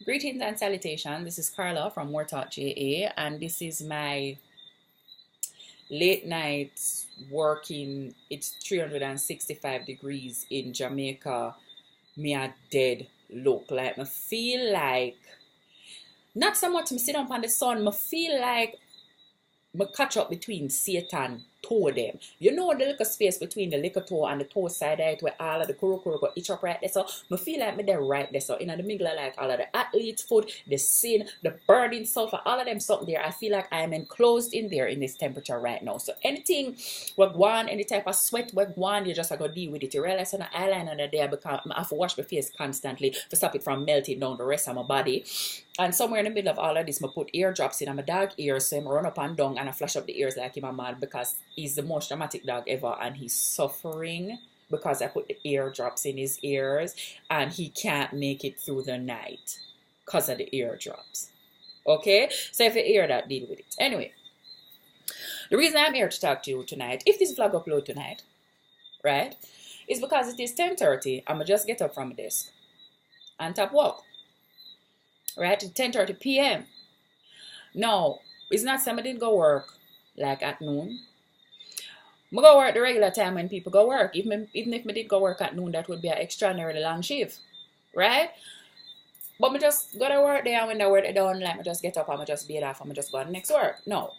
Greetings and salutation. This is Carla from MooreTalkJa, and this is my late night working. It's 365 degrees in Jamaica. Me a dead look. Like, me feel like, not so much me sit up on the sun, me feel like me catch up between Satan toe them. You know the little space between the little toe and the toe side right where all of the kuro go each up right there. So me feel like me there right there. So in the middle of like all of the athlete's foot, the sin, the burning sulfur, all of them something there. I feel like I am enclosed in there in this temperature right now. So anything what go on, any type of sweat what go on, you just gotta deal with it. You realize on the eyeliner under there because I have to wash my face constantly to stop it from melting down the rest of my body. And somewhere in the middle of all of this, I put eardrops in my dog ears, so I run up and down and I flash up the ears like him mad because he's the most dramatic dog ever and he's suffering because I put the eardrops in his ears and he can't make it through the night because of the eardrops. Okay? So if you hear that, deal with it. Anyway, the reason I'm here to talk to you tonight, if this vlog upload tonight, right, is because it is 10:30. I'ma just get up from my desk and tap walk. Right, at 10:30 p.m. Now, it's not saying I didn't go work like at noon. I go work the regular time when people go work. Even if I did go work at noon, that would be an extraordinarily long shift. Right? But I just go to work there and when the work is done, like I just get up and I just beat off and I just go to the next work. No.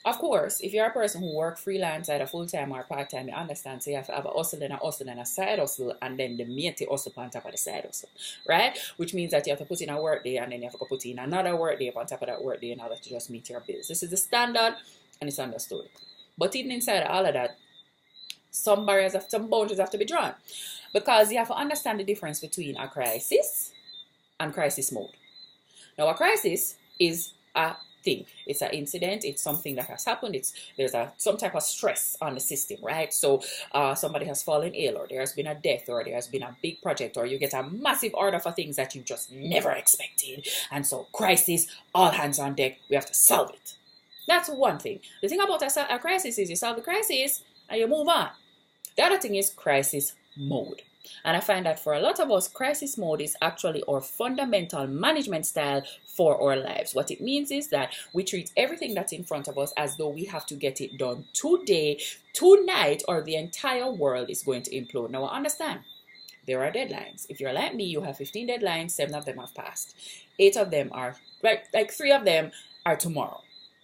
Of course, if you're a person who works freelance either full-time or part-time, you understand. So you have to have a hustle and a side hustle and then the matey hustle on top of the side hustle, right? Which means that you have to put in a work day and then you have to put in another work day on top of that work day in order to just meet your bills. This is the standard and it's understood. But even inside all of that, some boundaries have to be drawn because you have to understand the difference between a crisis and crisis mode. Now, a crisis is a thing. It's an incident. It's something that has happened. There's some type of stress on the system, right? So somebody has fallen ill, or there has been a death, or there has been a big project, or you get a massive order for things that you just never expected. And so crisis, all hands on deck. We have to solve it. That's one thing. The thing about a crisis is you solve the crisis and you move on. The other thing is crisis mode. And I find that for a lot of us, crisis mode is actually our fundamental management style for our lives. What it means is that we treat everything that's in front of us as though we have to get it done today, tonight, or the entire world is going to implode. Now, I understand. There are deadlines. If you're like me, you have 15 deadlines, 7 of them have passed. 8 of them are, like 3 of them are tomorrow,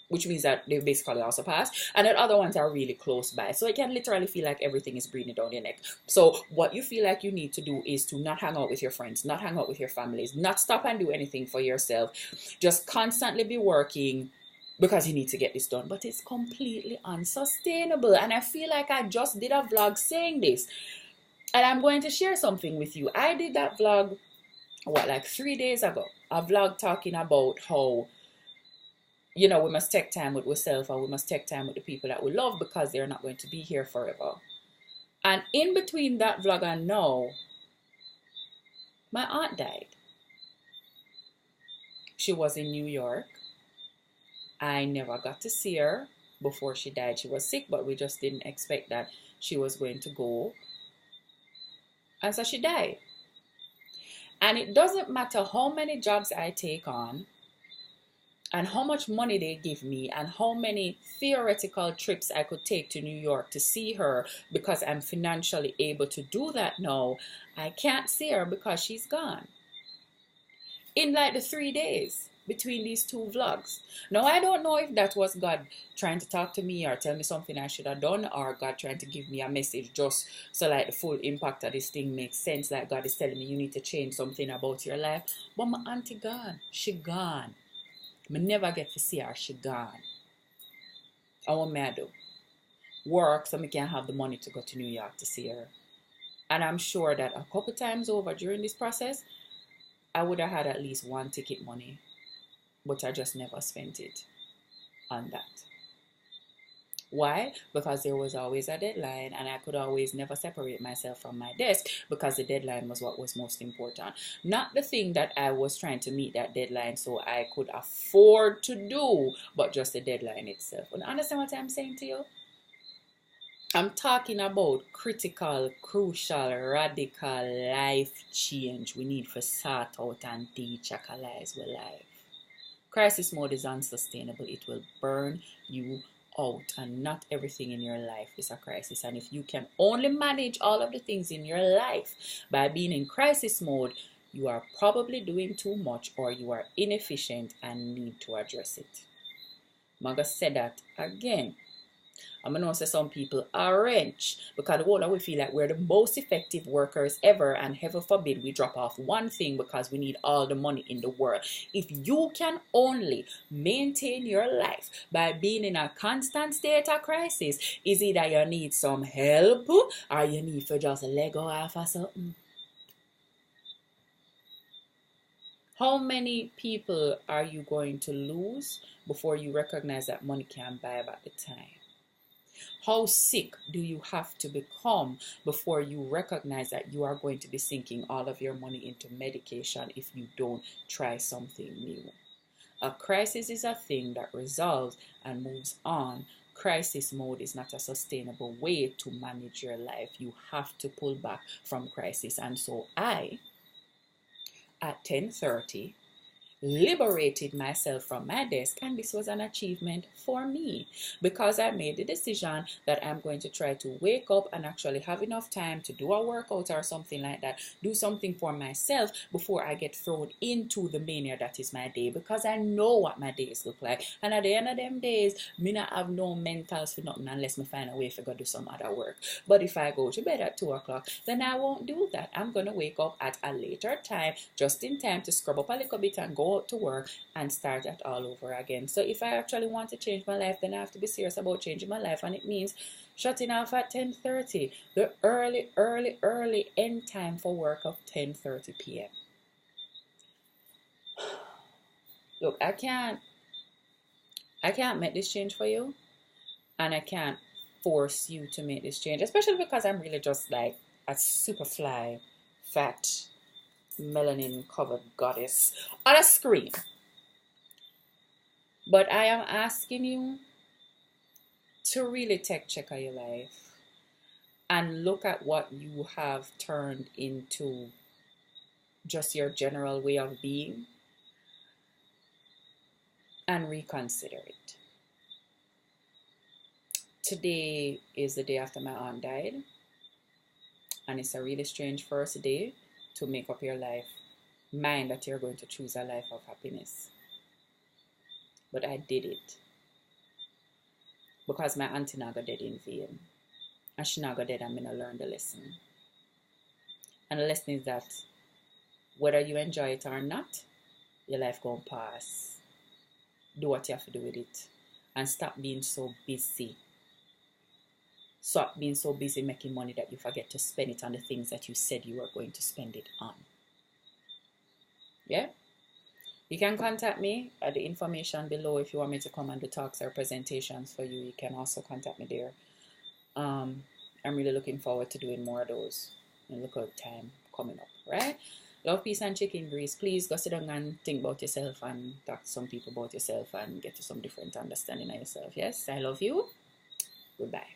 which means that they basically also passed, and the other ones are really close by. So it can literally feel like everything is breathing down your neck. So what you feel like you need to do is to not hang out with your friends, not hang out with your families, not stop and do anything for yourself. Just constantly be working because you need to get this done. But it's completely unsustainable. And I feel like I just did a vlog saying this. And I'm going to share something with you. I did that vlog, like 3 days ago. A vlog talking about how we must take time with ourselves and we must take time with the people that we love because they're not going to be here forever. And in between that vlog and now, my aunt died. She was in New York. I never got to see her before she died. She was sick, but we just didn't expect that she was going to go. And so she died. And it doesn't matter how many jobs I take on, and how much money they give me, and how many theoretical trips I could take to New York to see her because I'm financially able to do that now, I can't see her because she's gone. In like the 3 days between these 2 vlogs. Now, I don't know if that was God trying to talk to me or tell me something I should have done, or God trying to give me a message just so like the full impact of this thing makes sense. Like God is telling me you need to change something about your life. But my auntie gone. She gone. I never get to see her. She gone. And what may I do? Work so I can have the money to go to New York to see her. And I'm sure that a couple times over during this process, I would have had at least 1 ticket money. But I just never spent it on that. Why? Because there was always a deadline and I could always never separate myself from my desk because the deadline was what was most important. Not the thing that I was trying to meet that deadline so I could afford to do, but just the deadline itself. And understand what I'm saying to you? I'm talking about critical, crucial, radical life change we need for sort out and dechackalize our life. Crisis mode is unsustainable. It will burn you out, and not everything in your life is a crisis. And if you can only manage all of the things in your life by being in crisis mode, you are probably doing too much, or you are inefficient and need to address it. I'm going to say that again. I'm going to say some people are wrench because the whole of we feel like we're the most effective workers ever, and heaven forbid we drop off one thing because we need all the money in the world. If you can only maintain your life by being in a constant state of crisis, is either you need some help or you need to just let go off of something. How many people are you going to lose before you recognize that money can't buy back the time? How sick do you have to become before you recognize that you are going to be sinking all of your money into medication if you don't try something new? A crisis is a thing that resolves and moves on. Crisis mode is not a sustainable way to manage your life. You have to pull back from crisis. And so I, at 10:30, liberated myself from my desk, and this was an achievement for me because I made the decision that I'm going to try to wake up and actually have enough time to do a workout or something like that, do something for myself before I get thrown into the mania that is my day, because I know what my days look like, and at the end of them days me not have no mentals for nothing unless me find a way to go do some other work. But if I go to bed at 2 o'clock, then I won't do that. I'm going to wake up at a later time, just in time to scrub up a little bit and go out to work and start that all over again. So if I actually want to change my life, then I have to be serious about changing my life, and it means shutting off at 10:30, the early end time for work of 10:30 p.m. Look, I can't make this change for you, and I can't force you to make this change, especially because I'm really just like a super fly, fat, melanin covered goddess on a screen. But I am asking you to really take check of your life and look at what you have turned into just your general way of being and reconsider it. Today is the day after my aunt died, and it's a really strange first day to make up your life. Mind that you're going to choose a life of happiness. But I did it because my auntie not got dead in vain, and she not got dead, and I'm gonna learn the lesson. And the lesson is that whether you enjoy it or not, your life gonna pass. Do what you have to do with it, and stop being so busy. Stop being so busy making money that you forget to spend it on the things that you said you were going to spend it on. Yeah? You can contact me at the information below if you want me to come and do talks or presentations for you. You can also contact me there. I'm really looking forward to doing more of those. And look at time coming up, right? Love, peace, and chicken grease. Please go sit down and think about yourself and talk to some people about yourself and get to some different understanding of yourself. Yes, I love you. Goodbye.